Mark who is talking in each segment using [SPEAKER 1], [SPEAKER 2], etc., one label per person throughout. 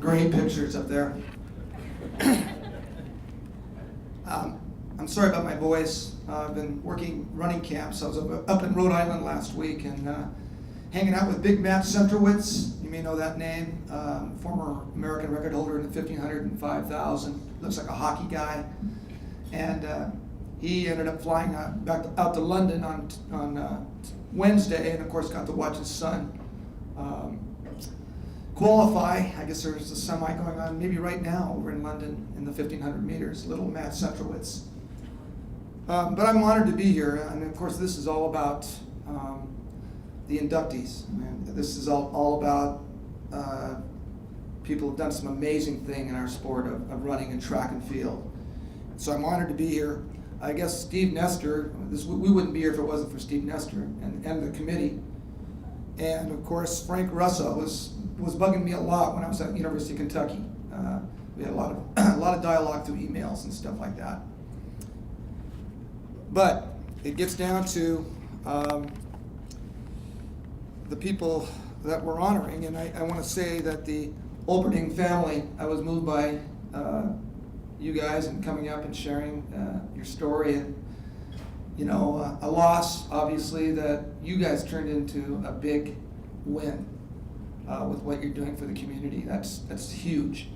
[SPEAKER 1] Great pictures up there. I'm sorry about my voice. I've been working running camps. I was up in Rhode Island last week and hanging out with Big Matt Centrowitz. You may know that name. Former American record holder in the 1500 and 5,000. Looks like a hockey guy. And he ended up flying back out to London on Wednesday, and of course got to watch his son qualify. I guess there's a semi going on maybe right now over in London in the 1,500 meters, little Matt Centrowitz. But I'm honored to be here, and of course this is all about the inductees. And this is all about people who've done some amazing thing in our sport of running and track and field. So I'm honored to be here. I guess Steve Nestor, we wouldn't be here if it wasn't for Steve Nestor and the committee. And of course, Frank Russo was bugging me a lot when I was at University of Kentucky. We had a lot of dialogue through emails and stuff like that. But it gets down to the people that we're honoring, and I want to say that the Olberding family, I was moved by you guys and coming up and sharing your story, and a loss obviously that you guys turned into a big win with what you're doing for the community. That's huge.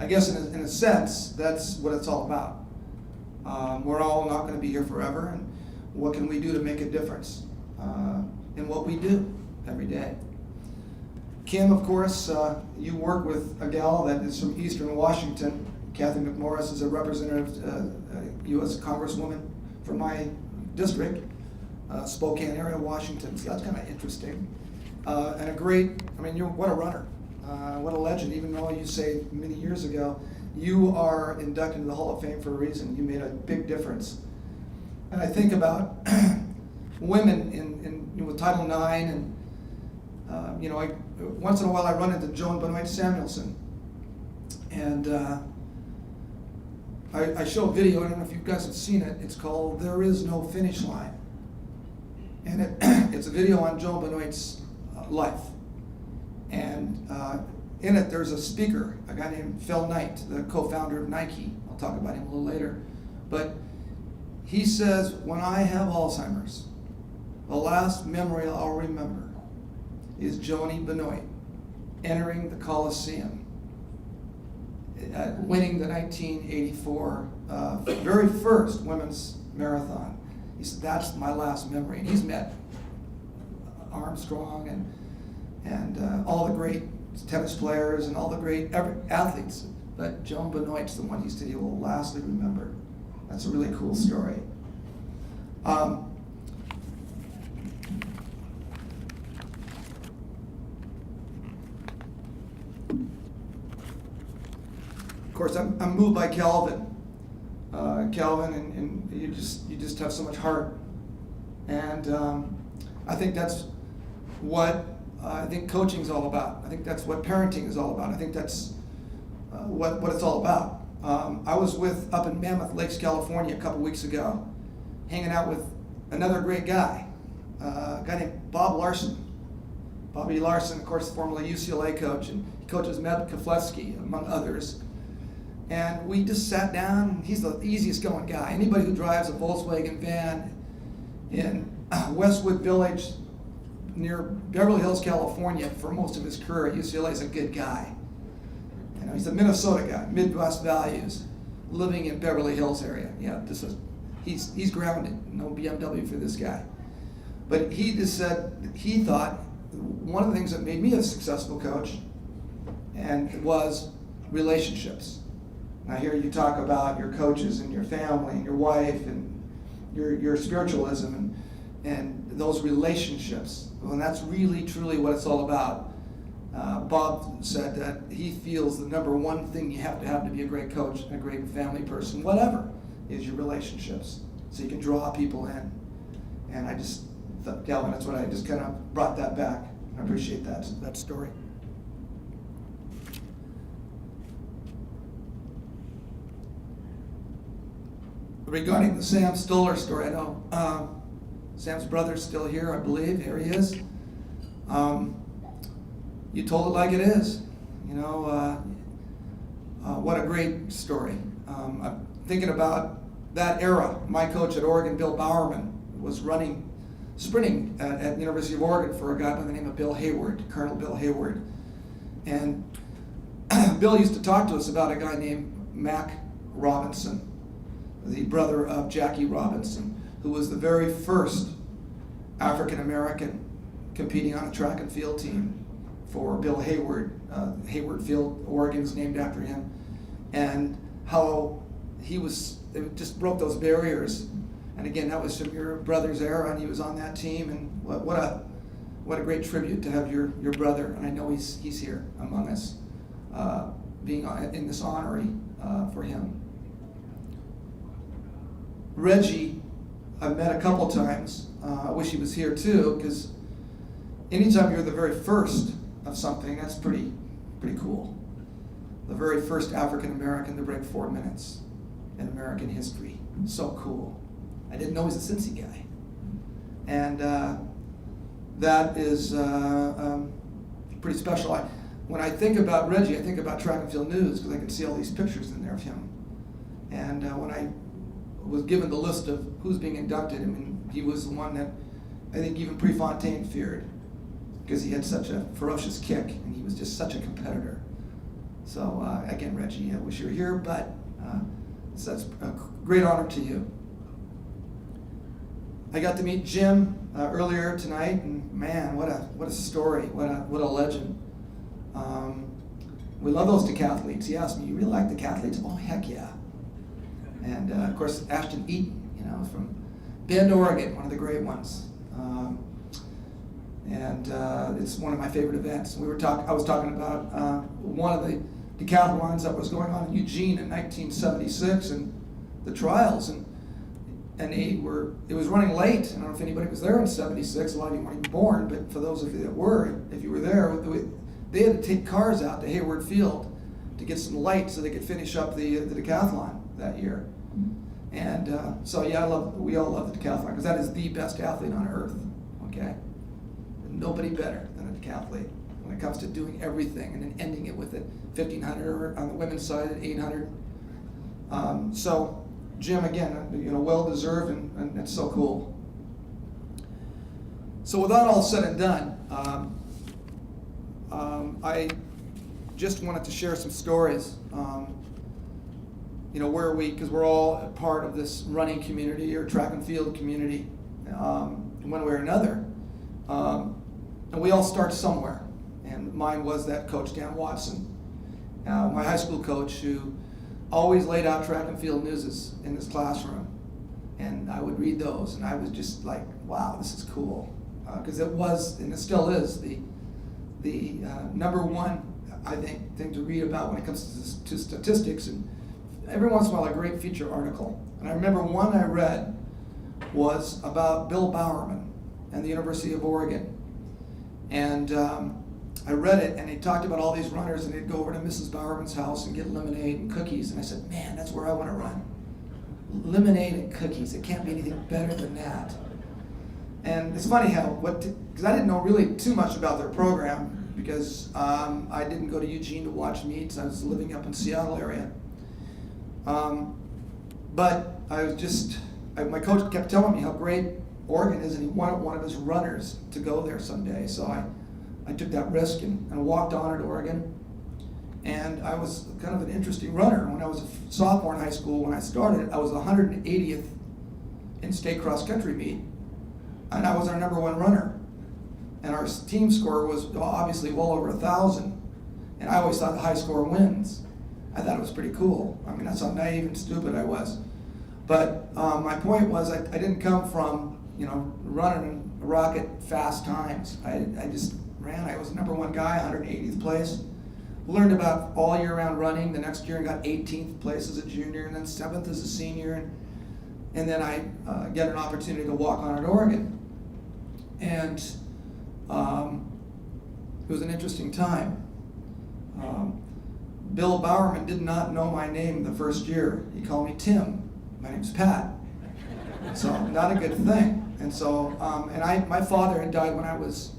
[SPEAKER 1] I guess in a sense that's what it's all about. We're all not going to be here forever, and what can we do to make a difference in what we do every day? Kim, of course, you work with a gal that is from Eastern Washington. Kathy McMorris is a representative, U.S. Congresswoman from my district, Spokane area, Washington. So that's kind of interesting. And what a runner. What a legend. Even though you say many years ago, you are inducted into the Hall of Fame for a reason. You made a big difference. And I think about women with Title IX, and once in a while I run into Joan Benoit Samuelson, and I show a video. I don't know if you guys have seen it. It's called "There Is No Finish Line," and it's a video on Joan Benoit's life. And in it, there's a speaker, a guy named Phil Knight, the co-founder of Nike. I'll talk about him a little later. But he says, when I have Alzheimer's, the last memory I'll remember is Joni Benoit entering the Coliseum, winning the 1984 very first women's marathon. He said, that's my last memory. And he's met Armstrong and all the great tennis players and all the great athletes, but Joan Benoit's the one he said he will lastly remember. That's a really cool story. Of course, I'm moved by Calvin. Calvin, and you just have so much heart, and I think that's what I think coaching is all about. I think that's what parenting is all about. I think that's what it's all about. I was up in Mammoth Lakes, California a couple weeks ago, hanging out with another great guy, a guy named Bob Larson. Bobby Larson, of course, formerly UCLA coach, and he coaches Med Keflevsky, among others. And we just sat down. He's the easiest going guy. Anybody who drives a Volkswagen van in Westwood Village near Beverly Hills, California, for most of his career at UCLA is a good guy. He's a Minnesota guy, Midwest values, living in Beverly Hills area. Yeah, he's grounded. No BMW for this guy. But he just said he thought one of the things that made me a successful coach and was relationships. And I hear you talk about your coaches and your family and your wife and your spiritualism and those relationships. Well, and that's really, truly what it's all about. Bob said that he feels the number one thing you have to be a great coach and a great family person, whatever, is your relationships. So you can draw people in. And I just thought, Calvin, that's what I just kind of brought that back. I appreciate that story. Regarding the Sam Stoller story, I know Sam's brother's still here, I believe. Here he is. You told it like it is. What a great story. I'm thinking about that era. My coach at Oregon, Bill Bowerman, was sprinting at the University of Oregon for a guy by the name of Bill Hayward, Colonel Bill Hayward. And Bill used to talk to us about a guy named Mac Robinson, the brother of Jackie Robinson, who was the very first African American competing on a track and field team for Bill Hayward. Hayward Field, Oregon is named after him. And how it just broke those barriers. And again, that was from your brother's era, and he was on that team. And what a great tribute to have your brother. And I know he's here among us, being in this honorary for him. Reggie, I've met a couple times. I wish he was here too, because anytime you're the very first of something, that's pretty cool. The very first African American to break 4 minutes in American history. So cool. I didn't know he was a Cincy guy. And that is pretty special. When I think about Reggie, I think about Track and Field News, because I can see all these pictures in there of him. And when I was given the list of who's being inducted, I mean, he was the one that I think even Prefontaine feared, because he had such a ferocious kick, and he was just such a competitor. So again, Reggie, I wish you were here, but that's a great honor to you. I got to meet Jim earlier tonight, and man, what a story, what a legend. We love those decathletes. He asked me, "You really like decathletes?" Oh, heck yeah. And of course, Ashton Eaton, from Bend, Oregon, one of the great ones. And it's one of my favorite events. I was talking about one of the decathlons that was going on in Eugene in 1976, and the trials, and it was running late. I don't know if anybody was there in '76. A lot of you weren't even born, but for those of you that were, if you were there, they had to take cars out to Hayward Field to get some light so they could finish up the decathlon that year. And so yeah, we all love the decathlon, because that is the best athlete on earth. Okay, nobody better than a decathlete when it comes to doing everything and then ending it with it 1,500, or on the women's side at 800. So Jim, again, well deserved, and it's so cool. So with that all said and done, I just wanted to share some stories. Because we're all a part of this running community or track and field community, in one way or another. And we all start somewhere. And mine was that coach, Dan Watson, my high school coach, who always laid out track and field newses in his classroom. And I would read those, and I was just like, wow, this is cool. Because it was, and it still is, the number one, I think, thing to read about when it comes to statistics. And every once in a while, a great feature article. And I remember one I read was about Bill Bowerman and the University of Oregon. And I read it, and he talked about all these runners, and they'd go over to Mrs. Bowerman's house and get lemonade and cookies. And I said, man, that's where I want to run. Lemonade and cookies. It can't be anything better than that. And it's funny because I didn't know really too much about their program, because I didn't go to Eugene to watch meets. I was living up in the Seattle area. But my coach kept telling me how great Oregon is, and he wanted one of his runners to go there someday. So I took that risk and walked on at Oregon. And I was kind of an interesting runner. When I was a sophomore in high school, when I started, I was 180th in state cross country meet. And I was our number one runner. And our team score was obviously well over 1,000. And I always thought the high score wins. I thought it was pretty cool. I mean, that's how naive and stupid I was. But my point was, I didn't come from, running rocket fast times. I just ran. I was the number one guy, 180th place. Learned about all year round running. The next year I got 18th place as a junior, and then 7th as a senior. And then I get an opportunity to walk on at Oregon. And it was an interesting time. Bill Bowerman did not know my name the first year. He called me Tim. My name's Pat. So not a good thing. And so, my father had died when I was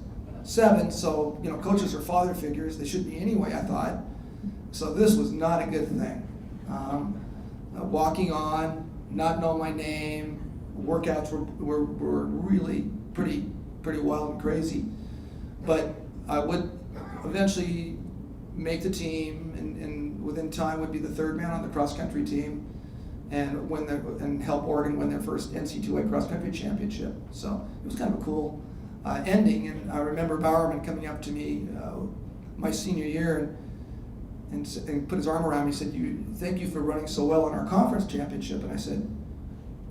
[SPEAKER 1] 7, so coaches are father figures. They should be anyway, I thought. So this was not a good thing. Walking on, not know my name. Workouts were really pretty wild and crazy. But I would eventually make the team, and within time would be the 3rd man on the cross country team, and help Oregon win their first NC2A cross country championship. So it was kind of a cool ending. And I remember Bowerman coming up to me my senior year and put his arm around me and said, "Thank you for running so well in our conference championship." And I said,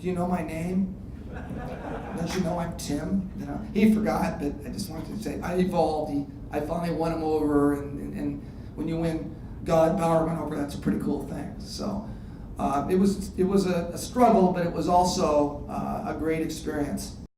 [SPEAKER 1] "Do you know my name? Don't you know I'm Tim?" He forgot, but I just wanted to say I evolved. I finally won him over, and when you win God Bowerman over, that's a pretty cool thing. So it was a struggle, but it was also a great experience.